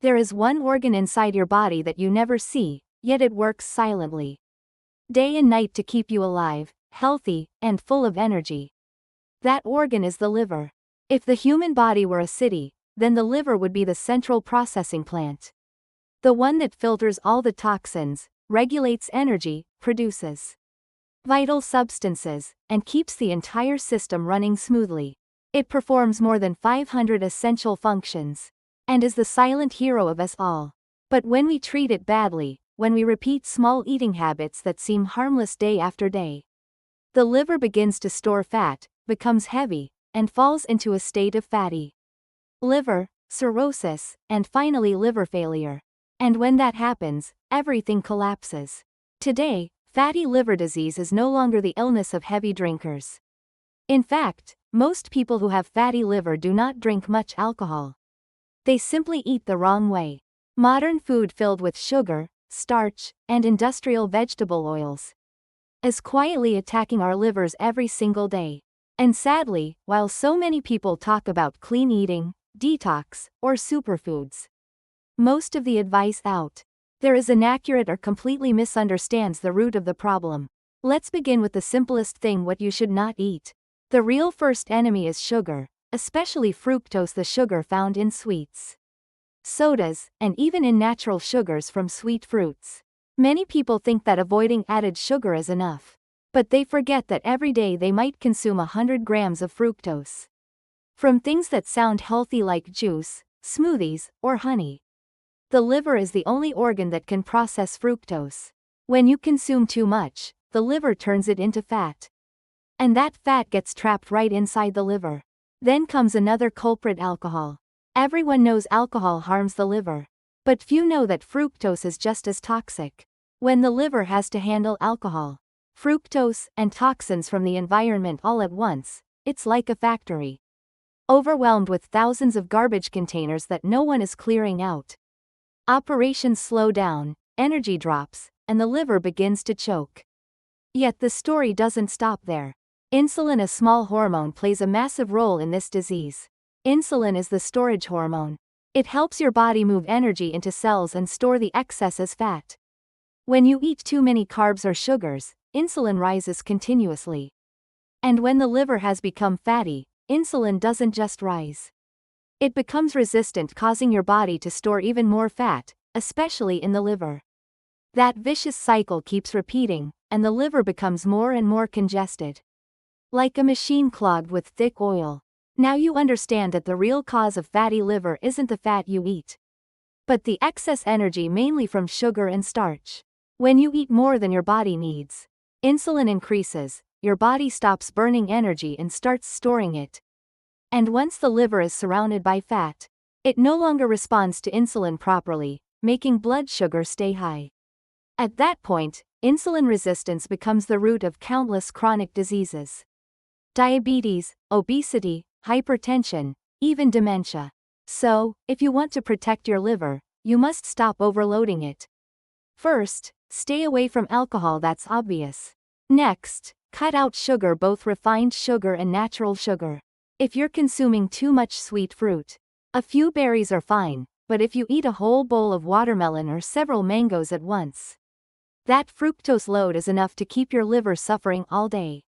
There is one organ inside your body that you never see, yet it works silently. Day and night to keep you alive, healthy, and full of energy. That organ is the liver. If the human body were a city, then the liver would be the central processing plant. The one that filters all the toxins, regulates energy, produces vital substances, and keeps the entire system running smoothly. It performs more than 500 essential functions, and is the silent hero of us all. But when we treat it badly, when we repeat small eating habits that seem harmless day after day, the liver begins to store fat, becomes heavy, and falls into a state of fatty liver, cirrhosis, and finally liver failure. And when that happens, everything collapses. Today, fatty liver disease is no longer the illness of heavy drinkers. In fact, most people who have fatty liver do not drink much alcohol. They simply eat the wrong way. Modern food filled with sugar, starch, and industrial vegetable oils is quietly attacking our livers every single day. And sadly, while so many people talk about clean eating, detox, or superfoods, most of the advice out there is inaccurate or completely misunderstands the root of the problem. Let's begin with the simplest thing: what you should not eat. The real first enemy is sugar, especially fructose, the sugar found in sweets, sodas, and even in natural sugars from sweet fruits. Many people think that avoiding added sugar is enough. But they forget that every day they might consume 100 grams of fructose from things that sound healthy like juice, smoothies, or honey. The liver is the only organ that can process fructose. When you consume too much, the liver turns it into fat. And that fat gets trapped right inside the liver. Then comes another culprit: alcohol. Everyone knows alcohol harms the liver. But few know that fructose is just as toxic. When the liver has to handle alcohol, fructose, and toxins from the environment all at once, it's like a factory, overwhelmed with thousands of garbage containers that no one is clearing out. Operations slow down, energy drops, and the liver begins to choke. Yet the story doesn't stop there. Insulin, a small hormone, plays a massive role in this disease. Insulin is the storage hormone. It helps your body move energy into cells and store the excess as fat. When you eat too many carbs or sugars, insulin rises continuously. And when the liver has become fatty, insulin doesn't just rise. It becomes resistant, causing your body to store even more fat, especially in the liver. That vicious cycle keeps repeating, and the liver becomes more and more congested, like a machine clogged with thick oil. Now you understand that the real cause of fatty liver isn't the fat you eat, but the excess energy, mainly from sugar and starch. When you eat more than your body needs, insulin increases, your body stops burning energy and starts storing it. And once the liver is surrounded by fat, it no longer responds to insulin properly, making blood sugar stay high. At that point, insulin resistance becomes the root of countless chronic diseases: diabetes, obesity, hypertension, even dementia. So, if you want to protect your liver, you must stop overloading it. First, stay away from alcohol, that's obvious. Next, cut out sugar, both refined sugar and natural sugar. If you're consuming too much sweet fruit, a few berries are fine, but if you eat a whole bowl of watermelon or several mangoes at once, that fructose load is enough to keep your liver suffering all day.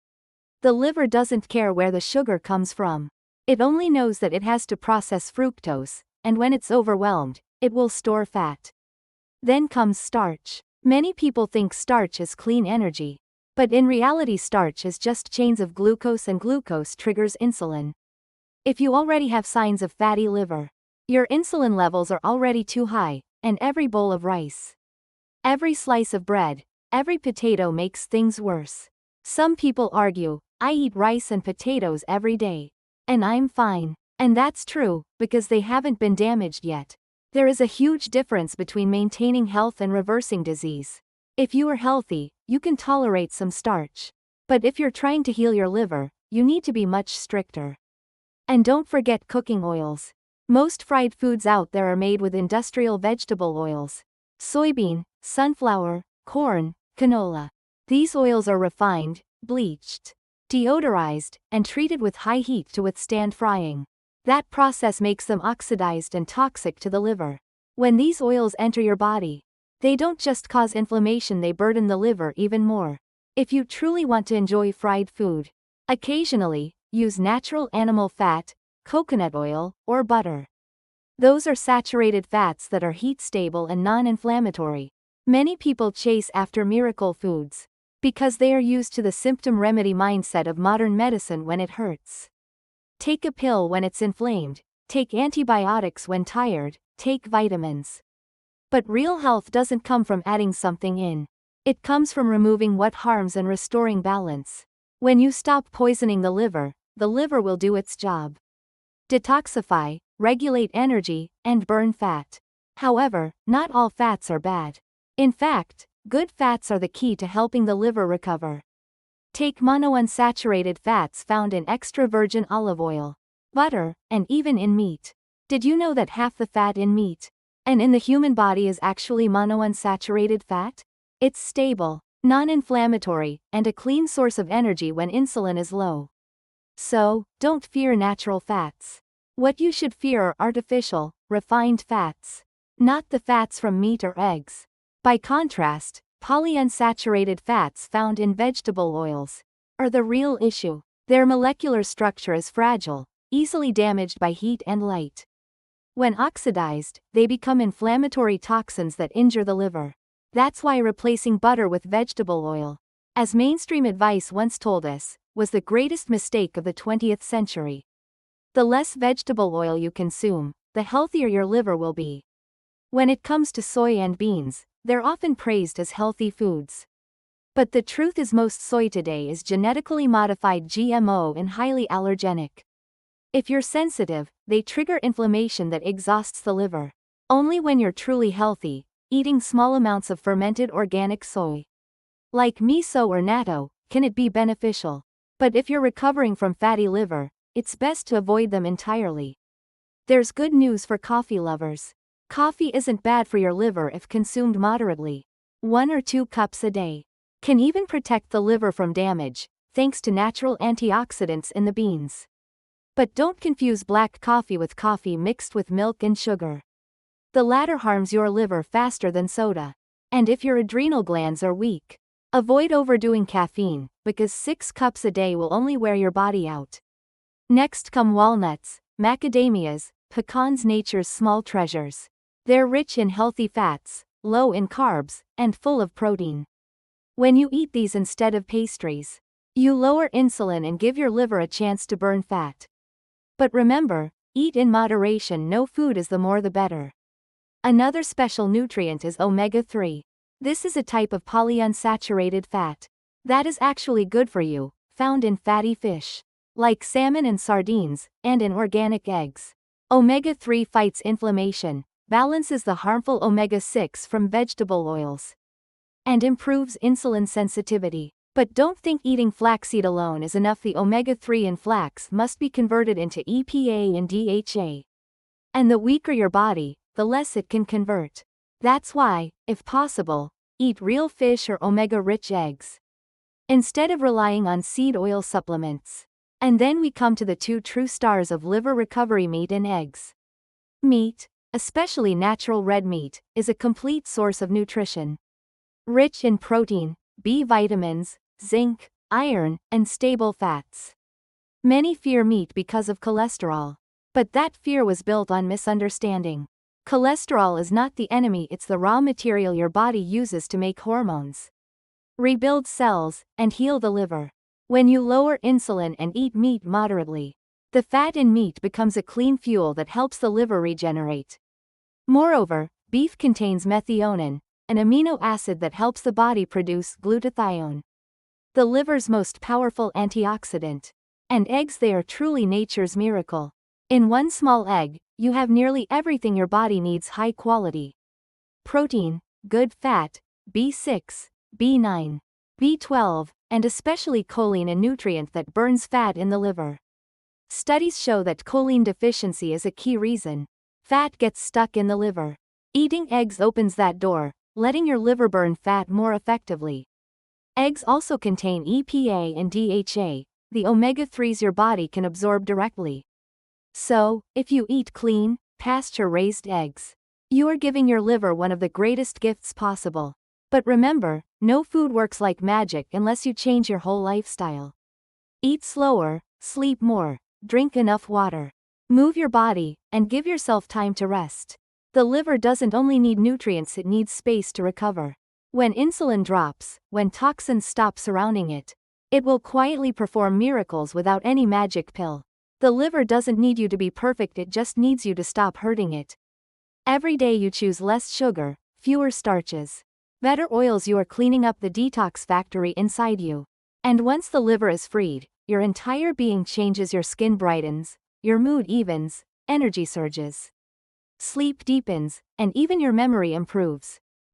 The liver doesn't care where the sugar comes from. It only knows that it has to process fructose, and when it's overwhelmed, it will store fat. Then comes starch. Many people think starch is clean energy. But in reality, starch is just chains of glucose, and glucose triggers insulin. If you already have signs of fatty liver, your insulin levels are already too high, and every bowl of rice, every slice of bread, every potato makes things worse. Some people argue, I eat rice and potatoes every day, and I'm fine. And that's true, because they haven't been damaged yet. There is a huge difference between maintaining health and reversing disease. If you are healthy, you can tolerate some starch. But if you're trying to heal your liver, you need to be much stricter. And don't forget cooking oils. Most fried foods out there are made with industrial vegetable oils: soybean, sunflower, corn, canola. These oils are refined, bleached, deodorized, and treated with high heat to withstand frying. That process makes them oxidized and toxic to the liver. When these oils enter your body, they don't just cause inflammation, they burden the liver even more. If you truly want to enjoy fried food, occasionally, use natural animal fat, coconut oil, or butter. Those are saturated fats that are heat-stable and non-inflammatory. Many people chase after miracle foods because they are used to the symptom remedy mindset of modern medicine when it hurts. Take a pill when it's inflamed, take antibiotics when tired, take vitamins. But real health doesn't come from adding something in. It comes from removing what harms and restoring balance. When you stop poisoning the liver will do its job. Detoxify, regulate energy, and burn fat. However, not all fats are bad. In fact, good fats are the key to helping the liver recover. Take monounsaturated fats found in extra virgin olive oil, butter, and even in meat. Did you know that half the fat in meat and in the human body is actually monounsaturated fat? It's stable, non-inflammatory, and a clean source of energy when insulin is low. So, don't fear natural fats. What you should fear are artificial, refined fats. Not the fats from meat or eggs. By contrast, polyunsaturated fats found in vegetable oils are the real issue. Their molecular structure is fragile, easily damaged by heat and light. When oxidized, they become inflammatory toxins that injure the liver. That's why replacing butter with vegetable oil, as mainstream advice once told us, was the greatest mistake of the 20th century. The less vegetable oil you consume, the healthier your liver will be. When it comes to soy and beans, they're often praised as healthy foods. But the truth is most soy today is genetically modified GMO and highly allergenic. If you're sensitive, they trigger inflammation that exhausts the liver. Only when you're truly healthy, eating small amounts of fermented organic soy, like miso or natto, can it be beneficial. But if you're recovering from fatty liver, it's best to avoid them entirely. There's good news for coffee lovers. Coffee isn't bad for your liver if consumed moderately. 1 or 2 cups a day can even protect the liver from damage, thanks to natural antioxidants in the beans. But don't confuse black coffee with coffee mixed with milk and sugar. The latter harms your liver faster than soda. And if your adrenal glands are weak, avoid overdoing caffeine, because 6 cups a day will only wear your body out. Next come walnuts, macadamias, pecans, nature's small treasures. They're rich in healthy fats, low in carbs, and full of protein. When you eat these instead of pastries, you lower insulin and give your liver a chance to burn fat. But remember, eat in moderation, no food is the more the better. Another special nutrient is omega-3. This is a type of polyunsaturated fat that is actually good for you, found in fatty fish, like salmon and sardines, and in organic eggs. Omega-3 fights inflammation, balances the harmful omega-6 from vegetable oils, and improves insulin sensitivity. But don't think eating flaxseed alone is enough. The omega-3 in flax must be converted into EPA and DHA. And the weaker your body, the less it can convert. That's why, if possible, eat real fish or omega-rich eggs, instead of relying on seed oil supplements. And then we come to the 2 true stars of liver recovery: meat and eggs. Meat, especially natural red meat, is a complete source of nutrition. Rich in protein, B vitamins, zinc, iron, and stable fats. Many fear meat because of cholesterol. But that fear was built on misunderstanding. Cholesterol is not the enemy, it's the raw material your body uses to make hormones, rebuild cells, and heal the liver. When you lower insulin and eat meat moderately, the fat in meat becomes a clean fuel that helps the liver regenerate. Moreover, beef contains methionine, an amino acid that helps the body produce glutathione, the liver's most powerful antioxidant. And eggs, they are truly nature's miracle. In one small egg, you have nearly everything your body needs: high quality protein, good fat, B6, B9, B12, and especially choline, a nutrient that burns fat in the liver. Studies show that choline deficiency is a key reason fat gets stuck in the liver. Eating eggs opens that door, letting your liver burn fat more effectively. Eggs also contain EPA and DHA, the omega-3s your body can absorb directly. So, if you eat clean, pasture-raised eggs, You are giving your liver one of the greatest gifts possible. But remember, no food works like magic unless you change your whole lifestyle. Eat slower, sleep more, drink enough water. Move your body, and give yourself time to rest. The liver doesn't only need nutrients, it needs space to recover. When insulin drops, when toxins stop surrounding it, it will quietly perform miracles without any magic pill. The liver doesn't need you to be perfect, it just needs you to stop hurting it. Every day you choose less sugar, fewer starches, better oils, you are cleaning up the detox factory inside you. And once the liver is freed, your entire being changes, your skin brightens, your mood evens, energy surges, sleep deepens, and even your memory improves.